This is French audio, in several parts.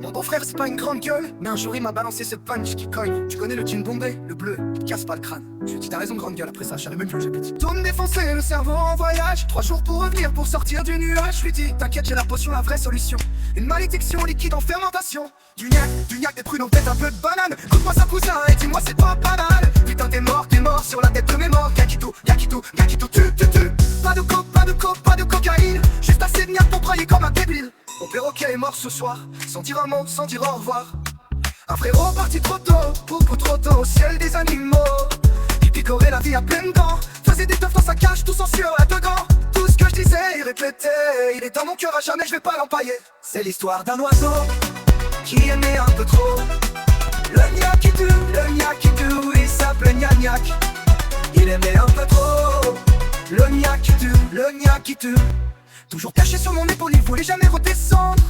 Mon beau-frère c'est pas une grande gueule, mais un jour il m'a balancé ce punch qui cogne. Tu connais le jean Bombay, le bleu, il te casse pas le crâne. Je lui ai dit t'as raison grande gueule, après ça je savais même plus où j'habite. Tourne défoncé, le cerveau en voyage, 3 jours pour revenir, pour sortir du nuage. Je lui dis t'inquiète j'ai la potion, la vraie solution. Une malédiction liquide en fermentation. Du gnac, des pruneaux, peut-être un peu de banane. Écoute-moi ça cousin et dis-moi c'est pas banal. Putain t'es mort sur la tête de mes morts. Gakitou, tu. Pas de coke, pas de cocaïne. Juste assez de gnac pour brailler comme un débile. Mon perroquet est mort ce soir, sans dire un mot, sans dire au revoir. Un frérot parti trop tôt, beaucoup trop tôt au ciel des animaux. Il picorait la vie à pleines dents, faisait des teufs dans sa cage, tout sans sueur à deux gants. Tout ce que je disais, il répétait, il est dans mon cœur à jamais, je vais pas l'empailler. C'est l'histoire d'un oiseau qui aimait un peu trop le gnac qui tue, il s'appelait gnac. Il aimait un peu trop le gnac qui tue. Toujours caché sur mon épaule, il voulait jamais redescendre.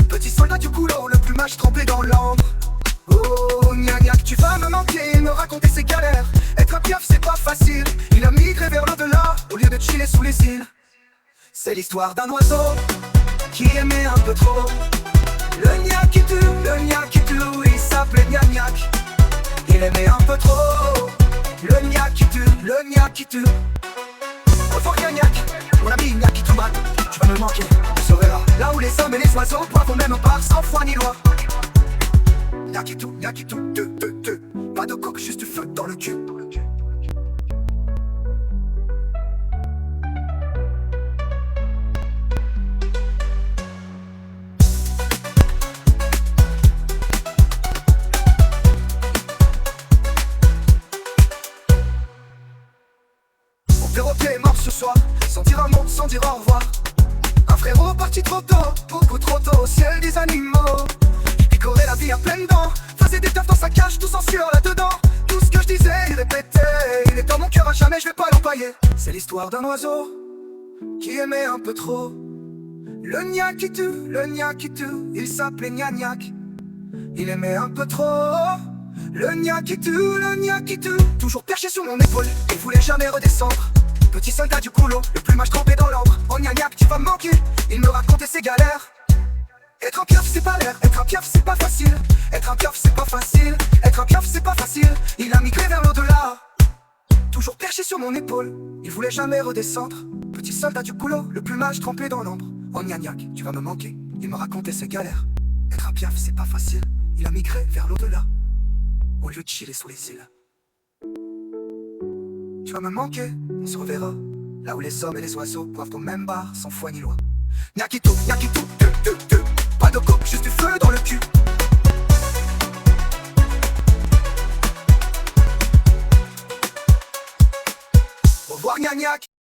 Petit soldat du boulot, le plumage trempé dans l'ambre. Oh, gnac, tu vas me manquer, me raconter ses galères. Être un pieuf, c'est pas facile. Il a migré vers l'au-delà, au lieu de chiller sous les îles. C'est l'histoire d'un oiseau qui aimait un peu trop le gnac qui tue, il s'appelait gnac. Il aimait un peu trop le gnac qui tue. Revoir gnac, mon ami gnac qui tue mal. Tu vas me manquer, tu seras là où les hommes et les oiseaux boivent au même bar sans foi ni loi. Gnac qui tue, pas de coke, juste du feu dans le cul. Mon perroquet est mort ce soir, sans dire un mot, sans dire au revoir. Un frérot parti trop tôt, beaucoup trop tôt au ciel des animaux. Il picorait la vie à pleines dents, faisait des teufs dans sa cage, tout sans sueur là-dedans. Tout ce que je disais, il répétait, il est dans mon cœur à jamais, je vais pas l'empailler. C'est l'histoire d'un oiseau qui aimait un peu trop le gnac qui tue, il s'appelait gnac. Il aimait un peu trop le gnac qui tue. Toujours perché sur mon épaule, il voulait jamais redescendre. Petit soldat du boulot, le plumage trempé dans l'ambre. Oh gnac, tu vas me manquer, il me racontait ses galères. Être un pieuf c'est pas l'air, être un pieuf c'est pas facile. Être un pieuf c'est pas facile, être un pieuf c'est pas facile. Il a migré vers l'au-delà, toujours perché sur mon épaule, il voulait jamais redescendre. Petit soldat du boulot, le plumage trempé dans l'ombre. Oh gnac, tu vas me manquer, il me racontait ses galères. Être un pieuf c'est pas facile, il a migré vers l'au-delà, au lieu de chiller sous les îles. Tu vas me manquer, on se reverra là où les hommes et les oiseaux boivent au même bar sans foi ni loi. Gnac qui tue, pas de coke, juste du feu dans le cul. Au revoir gnac.